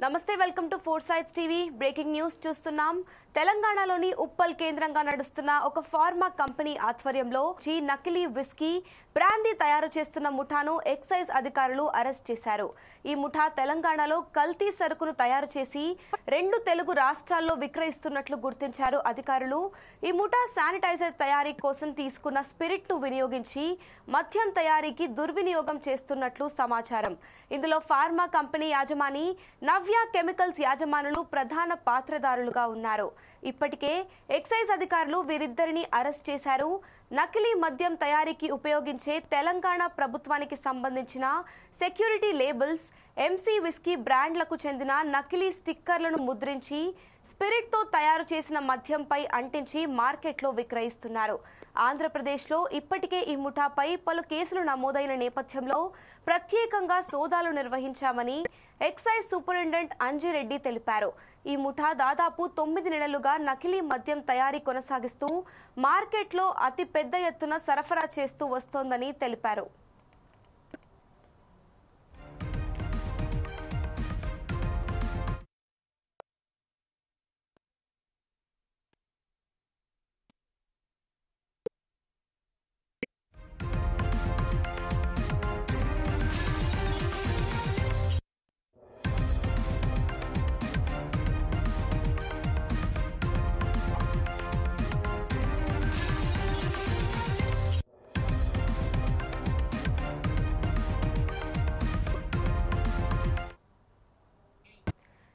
నమస్తే welcome to four sides TV breaking news చూస్తున్నాం తెలంగాణలోని ఉప్పల్ కేంద్రంగా నడుస్తున్న ఒక ఫార్మా కంపెనీ ఆధ్వర్యంలో నకిలీ విస్కీ బ్రాందీ తయారు చేస్తున్న ముఠాను ఎక్సైజ్ అధికారులు అరెస్ట్ చేశారు। ఈ ముఠా తెలంగాణలో కల్తీ సరుకును తయారు చేసి 2 తెలుగు రాష్ట్రాల్లో విక్రయిస్తున్నట్లు గుర్తించారు అధికారులు। ఈ ముఠా శానిటైజర్ తయారీ కోసం తీసుకున్న స్పిరిట్ ను వినియోగించి మద్యం తయారీకి దుర్వినియోగం చేస్తున్నట్లు సమాచారం। ఇందులో ఫార్మా కంపెనీ యాజమాని నవ్య కెమికల్స్ యాజమానులు ప్రధాన పాత్రధారులుగా ఉన్నారు। ఇప్పటికే ఎక్సైజ్ అధికారులు వీరిద్దరిని అరెస్ట్ చేశారు। నకిలీ మద్యం తయారీకి ఉపయోగించే తెలంగాణ ప్రభుత్వానికి సంబంధించిన సెక్యూరిటీ లేబుల్స్ ఎంసీ విస్కీ బ్రాండ్లకు చెందిన నకిలీ స్టిక్కర్లను ముద్రించి స్పిరిట్ తో తయారు చేసిన మద్యంపై అంటించి మార్కెట్లో విక్రయిస్తున్నారు। ఆంధ్రప్రదేశ్లో ఇప్పటికే ఈ ముఠాపై పలు కేసులు నమోదైన నేపథ్యంలో ప్రత్యేకంగా సోదాలు నిర్వహించామని ఎక్సైజ్ సూపరింటెండెంట్ అంజిరెడ్డి తెలిపారు। ఈ ముఠా దాదాపు 9 నెలలుగా నకిలీ మద్యం తయారీ కొనసాగిస్తూ మార్కెట్లో అతి పెద్ద ఎత్తున సరఫరా చేస్తూ వస్తోందని తెలిపారు।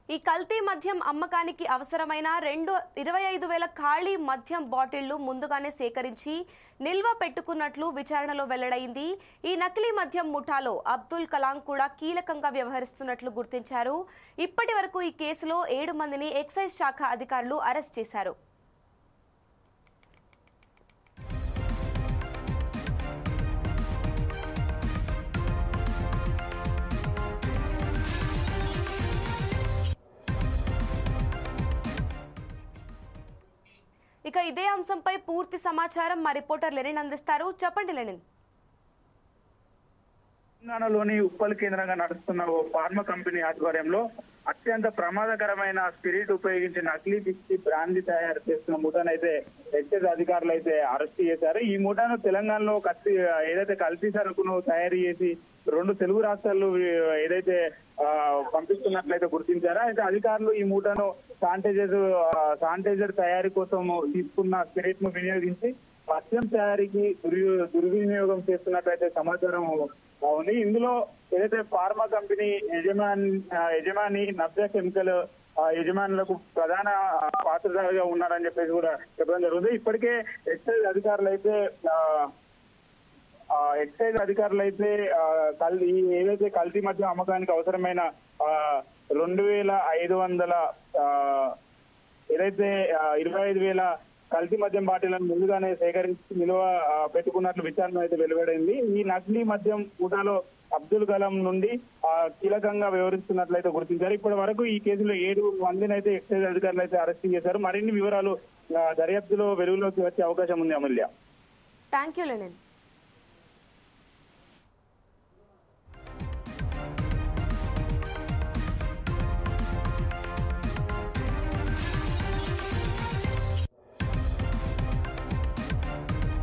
ఈ కల్తీ మద్యం అమ్మకానికి అవసరమైన 25,000 ఖాళీ మద్యం బాటిళ్లు ముందుగానే సేకరించి నిల్వ పెట్టుకున్నట్లు విచారణలో వెల్లడైంది। ఈ నకిలీ మద్యం ముఠాలో అబ్దుల్ కలాం కూడా కీలకంగా వ్యవహరిస్తున్నట్లు గుర్తించారు। ఇప్పటి వరకు ఈ కేసులో 7 మందిని ఎక్సైజ్ శాఖ అధికారులు అరెస్ట్ చేశారు। ఇక ఇదే అంశంపై పూర్తి సమాచారం మా రిపోర్టర్ లెనిన్ అందిస్తారు। చెప్పండి లెనిన్। తెలంగాణలోని ఉప్పల్ కేంద్రంగా నడుస్తున్న ఓ ఫార్మా కంపెనీ ఆధ్వర్యంలో అత్యంత ప్రమాదకరమైన స్పిరిట్ ఉపయోగించి నకిలీ విస్కీ బ్రాందీ తయారు చేస్తున్న ముఠానైతే ఎక్సైజ్ అధికారులు అయితే అరెస్ట్ చేశారు। ఈ ముఠాను తెలంగాణలో ఏదైతే కల్తీ సరుకును తయారు చేసి 2 తెలుగు రాష్ట్రాల్లో ఏదైతే పంపిస్తున్నట్లయితే గుర్తించారో అయితే అధికారులు ఈ ముఠాను శానిటైజర్ తయారీ కోసం తీసుకున్న స్పిరిట్ ను వినియోగించి మద్యం తయారీకి దుర్వినియోగం చేస్తున్నట్లయితే సమాచారం ఉంది। ఇందులో ఏదైతే ఫార్మా కంపెనీ యజమాని నవ్య కెమికల్ యజమానులకు ప్రధాన పాత్రధారిగా ఉన్నారని చెప్పేసి కూడా చెప్పడం జరుగుతుంది। ఇప్పటికే ఎక్సైజ్ అధికారులు అయితే ఏదైతే కల్తీ మద్యం అమ్మకానికి అవసరమైన 2,500 ఏదైతే 25,000 కల్తీ మద్యం బాటిళ్లను ముందుగానే సేకరించి నిల్వ పెట్టుకున్నట్లు విచారణ అయితే వెలువడింది। ఈ నకిలీ మద్యం ముఠాలో అబ్దుల్ కలాం నుండి కీలకంగా వ్యవహరిస్తున్నట్లయితే గుర్తించారు। ఇప్పటి వరకు ఈ కేసులో 7 మందిని అయితే ఎక్సైజ్ అధికారులు అయితే అరెస్ట్ చేశారు। మరిన్ని వివరాలు దర్యాప్తులో వెలుగులోకి వచ్చే అవకాశం ఉంది అమూల్య। Thank you Lenin.